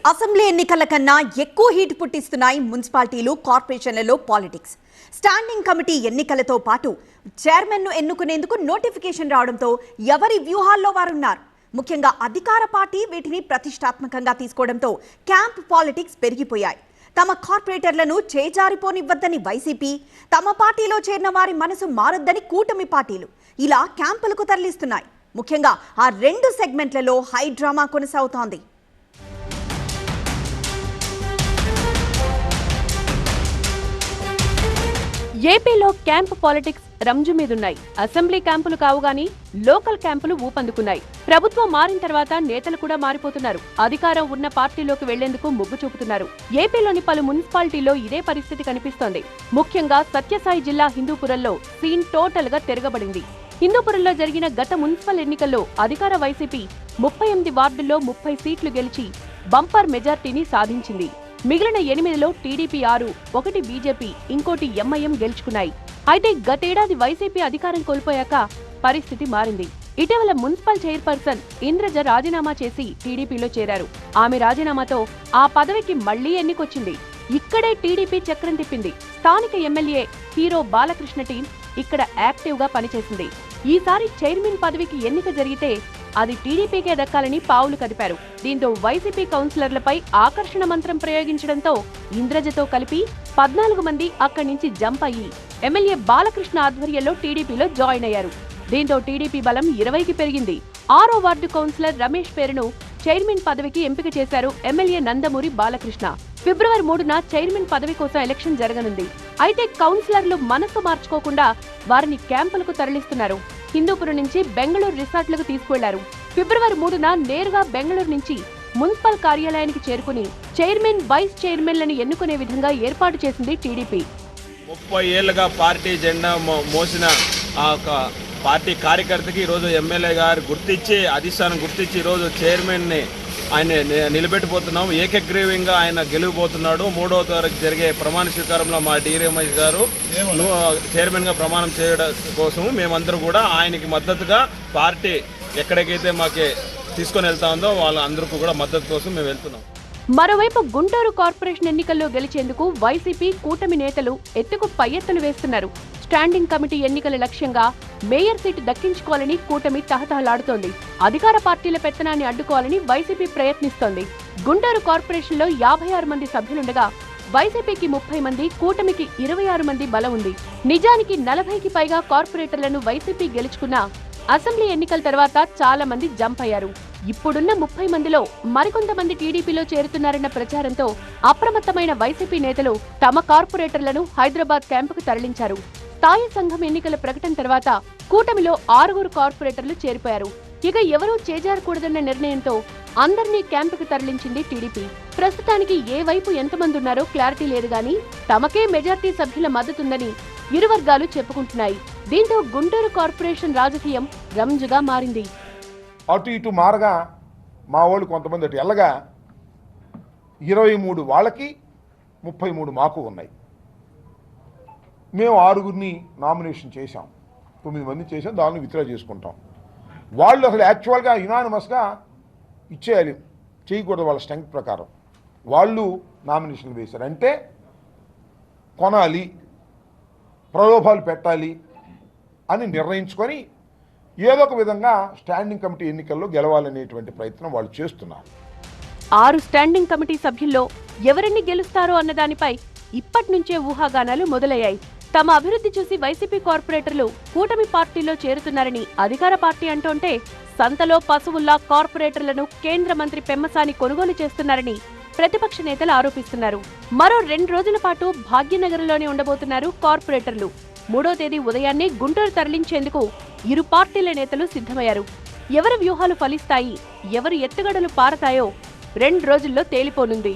Assembly ఎన్నికల కన్నా ఎక్కువ హీట్ పుట్టిస్తున్నాయి మున్సిపాలిటీలు కార్పొరేషన్లలో పాలిటిక్స్. స్టాండింగ్ కమిటీ ఎన్నికలతో పాటు చైర్మన్ను ఎన్నుకునేందుకు నోటిఫికేషన్ రావడంతో ఎవరి వ్యూహాల్లో వారున్నారు. ముఖ్యంగా అధికార పార్టీ వీటిని ప్రతిష్టాత్మకంగా తీసుకోవడంతో క్యాంప్ పాలిటిక్స్ పెరిగిపోయాయి. తమ కార్పొరేటర్లను చేజారిపోనివ్వద్దని వైసీపీ, తమ పార్టీలో చేరిన వారి మనసు మారొద్దని కూటమి పార్టీలు ఇలా క్యాంపులకు తరలిస్తున్నాయి. ముఖ్యంగా ఆ రెండు సెగ్మెంట్లలో హై డ్రామా కొనసాగుతోంది. ఏపీలో క్యాంప్ పాలిటిక్స్ రంజు మీదున్నాయి. అసెంబ్లీ క్యాంపులు కావు గాని లోకల్ క్యాంపులు ఊపందుకున్నాయి. ప్రభుత్వం మారిన తర్వాత నేతలు కూడా మారిపోతున్నారు. అధికారం ఉన్న పార్టీలోకి వెళ్లేందుకు మొగ్గు చూపుతున్నారు. ఏపీలోని పలు మున్సిపాలిటీల్లో ఇదే పరిస్థితి కనిపిస్తోంది. ముఖ్యంగా సత్యసాయి జిల్లా హిందూపురంలో సీన్ టోటల్ గా తిరగబడింది. హిందూపురంలో జరిగిన గత మున్సిపల్ ఎన్నికల్లో అధికార వైసీపీ 38 వార్డుల్లో 30 సీట్లు గెలిచి బంపర్ మెజార్టీని సాధించింది. మిగిలిన 8లో టీడీపీ 6, 1 బీజేపీ, ఇంకోటి ఎంఐఎం గెలుచుకున్నాయి. అయితే గతేడాది వైసీపీ అధికారం కోల్పోయాక పరిస్థితి మారింది. ఇటీవల మున్సిపల్ చైర్పర్సన్ ఇంద్రజ రాజీనామా చేసి టీడీపీలో చేరారు. ఆమె రాజీనామాతో ఆ పదవికి మళ్లీ ఎన్నికొచ్చింది. ఇక్కడే టీడీపీ చక్రం తిప్పింది. స్థానిక ఎమ్మెల్యే హీరో బాలకృష్ణ టీం ఇక్కడ యాక్టివ్ గా పనిచేసింది. ఈసారి చైర్మన్ పదవికి ఎన్నిక జరిగితే అది టీడీపీకే దక్కాలని పావులు కదిపారు. దీంతో వైసీపీ కౌన్సిలర్లపై ఆకర్షణ మంత్రం ప్రయోగించడంతో ఇంద్రజతో కలిపి 14 మంది అక్కడి నుంచి జంప్ అయ్యి ఎమ్మెల్యే బాలకృష్ణ ఆధ్వర్యంలో టీడీపీలో జాయిన్ అయ్యారు. దీంతో టీడీపీ బలం 20కి పెరిగింది. 6వ వార్డు కౌన్సిలర్ రమేష్ పేరును చైర్మన్ పదవికి ఎంపిక చేశారు ఎమ్మెల్యే నందమూరి బాలకృష్ణ. ఫిబ్రవరి 3న చైర్మన్ పదవి కోసం ఎలక్షన్ జరగనుంది. అయితే కౌన్సిలర్లు మనసు మార్చుకోకుండా వారిని క్యాంపులకు తరలిస్తున్నారు. హిందూపురం నుంచి బెంగళూరు రిసార్ట్లకు తీసుకువెళ్లారు. ఫిబ్రవరి 3న నేరుగా బెంగళూరు నుంచి మున్సిపల్ కార్యాలయానికి చేరుకుని చైర్మన్, వైస్ చైర్మన్లను ఎన్నుకునే విధంగా ఏర్పాటు చేసింది టీడీపీ. 30 ఏళ్లుగా పార్టీ జెండా మోసిన పార్టీ కార్యకర్తకి ఈరోజు ఎమ్మెల్యే గారు గుర్తించి, అధిష్టానం గుర్తించి ఈరోజు చైర్మన్ని ఆయన నిలబెట్టిపోతున్నాం. ఏకగ్రీవంగా ఆయన గెలిగిపోతున్నాడు. 3వ తారీఖు జరిగే ప్రమాణ స్వీకారంలో మా డి రమేష్ గారు చైర్మన్గా ప్రమాణం చేయడం కోసం మేమందరూ కూడా ఆయనకి మద్దతుగా పార్టీ ఎక్కడికైతే మాకు తీసుకొని వెళ్తా ఉందో వాళ్ళందరికీ కూడా మద్దతు కోసం మేము వెళ్తున్నాం. మరోవైపు గుంటూరు కార్పొరేషన్ ఎన్నికల్లో గెలిచేందుకు వైసీపీ కూటమి నేతలు ఎత్తుకు పై ఎత్తులు వేస్తున్నారు. స్టాండింగ్ కమిటీ ఎన్నికల లక్ష్యంగా మేయర్ సీటు దక్కించుకోవాలని కూటమి తహతహలాడుతోంది. అధికార పార్టీల పెత్తనాన్ని అడ్డుకోవాలని వైసీపీ ప్రయత్నిస్తోంది. గుంటూరు కార్పొరేషన్లో 56 మంది సభ్యులుండగా వైసీపీకి 30 మంది, కూటమికి 26 మంది బలం ఉంది. నిజానికి 40కి పైగా కార్పొరేటర్లను వైసీపీ గెలుచుకున్నా అసెంబ్లీ ఎన్నికల తర్వాత చాలా మంది జంప్ అయ్యారు. ఇప్పుడున్న 30 మందిలో మరికొంతమంది టీడీపీలో చేరుతున్నారన్న ప్రచారంతో అప్రమత్తమైన వైసీపీ నేతలు తమ కార్పొరేటర్లను హైదరాబాద్ క్యాంపుకు తరలించారు. స్థాయి సంఘం ఎన్నికల ప్రకటన తర్వాత కూటమిలో 6 కార్పొరేటర్లు చేరిపోయారు. ఇక ఎవరూ చేజారకూడదన్న నిర్ణయంతో అందరినీ క్యాంపుకు తరలించింది టీడీపీ. ప్రస్తుతానికి ఏ వైపు ఎంతమంది ఉన్నారో క్లారిటీ లేదు గానీ తమకే మెజార్టీ సభ్యుల మద్దతుందని ఇరు వర్గాలు చెప్పుకుంటున్నాయి. దీంతో గుంటూరు కార్పొరేషన్ రాజకీయం రంజుగా మారింది. అటు ఇటు మారగా మా వాళ్ళు కొంతమంది అటు ఎల్లగా 23 వాళ్ళకి 33 మాకు ఉన్నాయి. మేము 6గురిని నామినేషన్ చేశాం, 9 మంది చేసాం, దాన్ని విత్డ్రా చేసుకుంటాం. వాళ్ళు అసలు యాక్చువల్గా యునానిమస్గా ఇచ్చేయాలి, చేయకూడదు. వాళ్ళ స్ట్రెంగ్త్ ప్రకారం వాళ్ళు నామినేషన్లు వేశారు. అంటే కొనాలి, ప్రలోభాలు పెట్టాలి అని నిర్ణయించుకొని ఏదో ఒక విధంగా స్టాండింగ్ కమిటీ ఎన్నికల్లో గెలవాలనేటువంటి ప్రయత్నం వాళ్ళు చేస్తున్నారు. 6 స్టాండింగ్ కమిటీ సభ్యుల్లో ఎవరిని గెలుస్తారో అన్నదానిపై ఇప్పటి నుంచే ఊహాగానాలు మొదలయ్యాయి. తమ అభివృద్ధి చూసి వైసీపీ కార్పొరేటర్లు కూటమి పార్టీలో చేరుతున్నారని అధికార పార్టీ అంటోంటే, సంతలో పశువుల్లా కార్పొరేటర్లను కేంద్ర మంత్రి పెమ్మసాని కొనుగోలు చేస్తున్నారని ప్రతిపక్ష నేతలు ఆరోపిస్తున్నారు. మరో 2 రోజుల పాటు భాగ్యనగరంలోనే ఉండబోతున్నారు కార్పొరేటర్లు. 3వ తేదీ ఉదయాన్నే గుంటూరు తరలించేందుకు ఇరు పార్టీల నేతలు సిద్ధమయ్యారు. ఎవరి వ్యూహాలు ఫలిస్తాయి, ఎవరి ఎత్తుగడలు పారతాయో 2 రోజుల్లో తేలిపోనుంది.